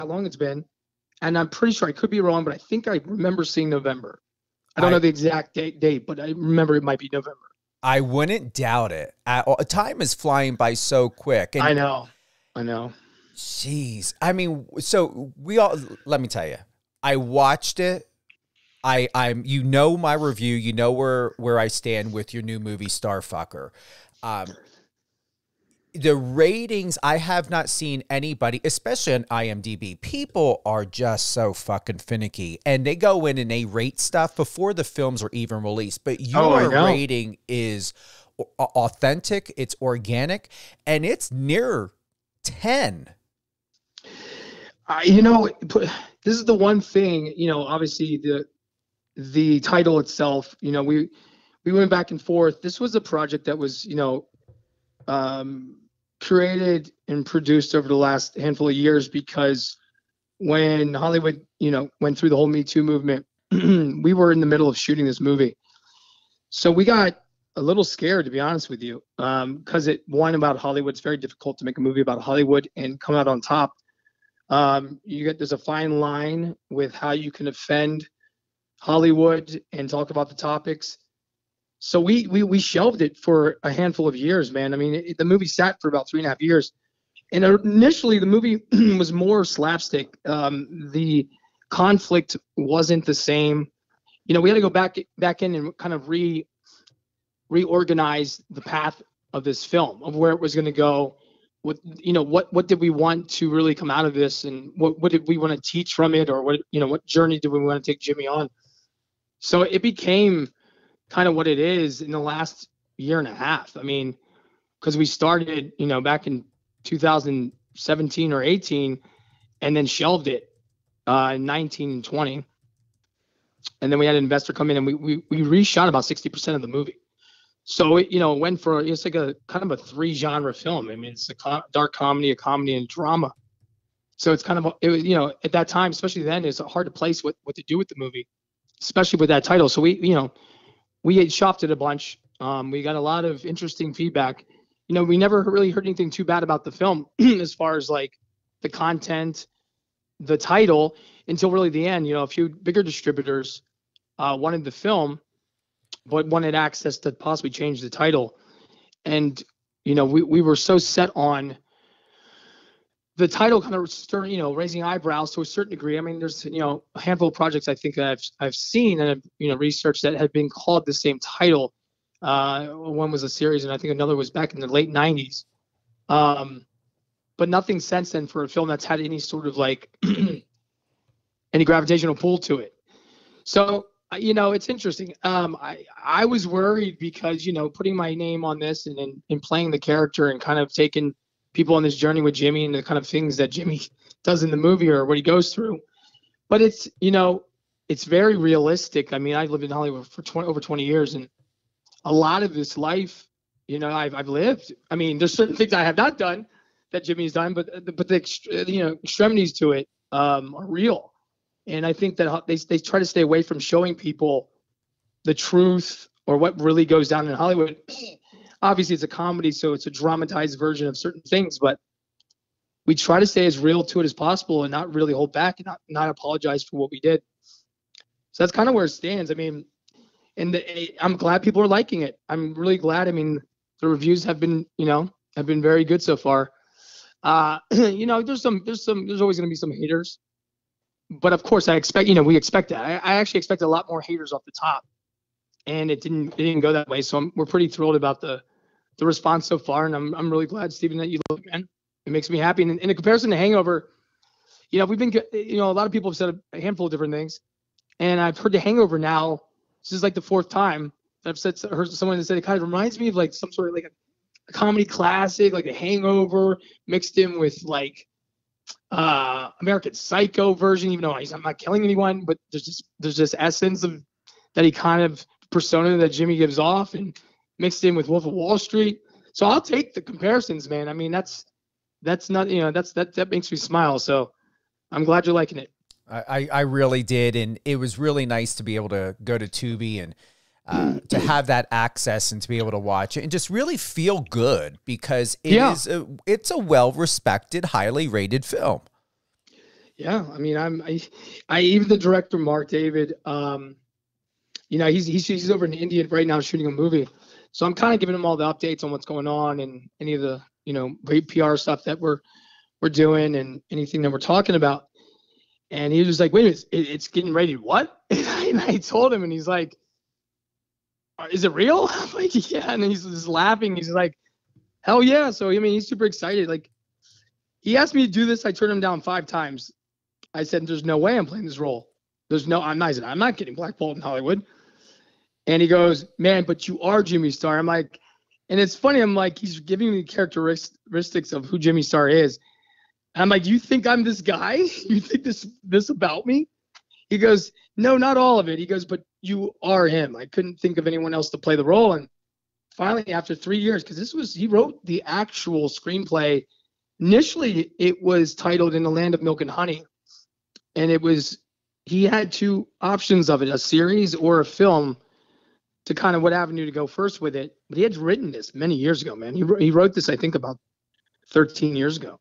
how long it's been, and I'm pretty sure I could be wrong, but I think I remember seeing November. I don't know I the exact date, but I remember it might be November. I wouldn't doubt it. Time is flying by so quick, and I know, I know. jeez, I mean, so we all. Let me tell you, I watched it. I'm you know my review. You know where I stand with your new movie Starfucker. Um, the ratings, I have not seen anybody, especially on IMDb. People are just so fucking finicky, and they go in and they rate stuff before the films are even released. But Oh, I your know. rating is authentic, it's organic, and it's near 10. You know, this is the one thing. You know, obviously the title itself. You know, we went back and forth. This was a project that was, um, created and produced over the last handful of years because when Hollywood, went through the whole Me Too movement, we were in the middle of shooting this movie. So we got a little scared, to be honest with you, because about Hollywood. It's very difficult to make a movie about Hollywood and come out on top. There's a fine line with how you can offend Hollywood and talk about the topics. So we shelved it for a handful of years, man. I mean, the movie sat for about 3.5 years, and initially the movie was more slapstick. The conflict wasn't the same. You know, we had to go back in and kind of reorganize the path of this film, of where it was going to go. What did we want to really come out of this, and what did we want to teach from it, or what journey did we want to take Jimmy on? So it became kind of what it is in the last year and a half. I mean, because we started, back in 2017 or 18, and then shelved it in 19 and 20. And then we had an investor come in, and we reshot about 60% of the movie. So it went it's like a kind of a 3-genre film. I mean, it's a dark comedy, a comedy, and drama. So it's kind of at that time, especially then, it's hard to place what to do with the movie, especially with that title. So we had shopped it a bunch. We got a lot of interesting feedback. We never really heard anything too bad about the film as far as like the content, the title, until really the end. A few bigger distributors wanted the film, but wanted access to possibly change the title. And, we were so set on the title kind of raising eyebrows to a certain degree. I mean, there's, a handful of projects I think that I've seen and I've, researched that have been called the same title. One was a series, and I think another was back in the late 90s. But nothing since then for a film that's had any sort of like any gravitational pull to it. So, it's interesting. I was worried because, putting my name on this and playing the character and kind of taking people on this journey with Jimmy and the kind of things that Jimmy does in the movie or what he goes through. But it's, it's very realistic. I mean, I've lived in Hollywood for over 20 years, and a lot of this life, I've lived. I mean, there's certain things I have not done that Jimmy's done, but the extremities to it are real. And I think that they try to stay away from showing people the truth or what really goes down in Hollywood. Obviously, it's a comedy, so it's a dramatized version of certain things, but we try to stay as real to it as possible and not really hold back and not apologize for what we did. So that's kind of where it stands. I mean, I'm glad people are liking it. I'm really glad. I mean, the reviews have been very good so far. There's always going to be some haters, but of course I expect, we expect that. I actually expect a lot more haters off the top, and it didn't go that way. So we're pretty thrilled about the response so far, and I'm really glad, Steven, that you love it, man. It makes me happy. And in comparison to Hangover, we've been, a lot of people have said a handful of different things, and I've heard The Hangover now. This is like the 4th time I've heard someone that said it kind of reminds me of like some sort of like a comedy classic, like The Hangover mixed in with like American Psycho version, even though he's not killing anyone, but there's this essence of that he kind of persona that Jimmy gives off, and mixed in with Wolf of Wall Street. So I'll take the comparisons, man. I mean, that's not, that makes me smile. So I'm glad you're liking it. I really did, and it was really nice to be able to go to Tubi and to have that access and to be able to watch it and just really feel good because it's a well-respected, highly rated film. Yeah, I mean, I even the director Mark David, he's over in India right now shooting a movie, so I'm kind of giving him all the updates on what's going on and any of the great PR stuff that we're doing and anything that we're talking about. And he was just like, wait a minute, it's getting ready. What? And I told him, and he's like, is it real? I'm like, yeah. And then he's just laughing. He's like, hell yeah. So I mean, he's super excited. Like, he asked me to do this. I turned him down 5 times. I said, there's no way I'm playing this role. I'm not getting blackballed in Hollywood. And he goes, man, but you are Jimmy Star. I'm like, and it's funny. I'm like, he's giving me characteristics of who Jimmy Star is. And I'm like, you think I'm this guy? You think this about me? He goes, no, not all of it. He goes, but you are him. I couldn't think of anyone else to play the role. And finally, after 3 years, because he wrote the actual screenplay. Initially, it was titled In the Land of Milk and Honey. And he had two options of it, a series or a film, to kind of what avenue to go first with it. But he had written this many years ago, man. He wrote this, I think, about 13 years ago.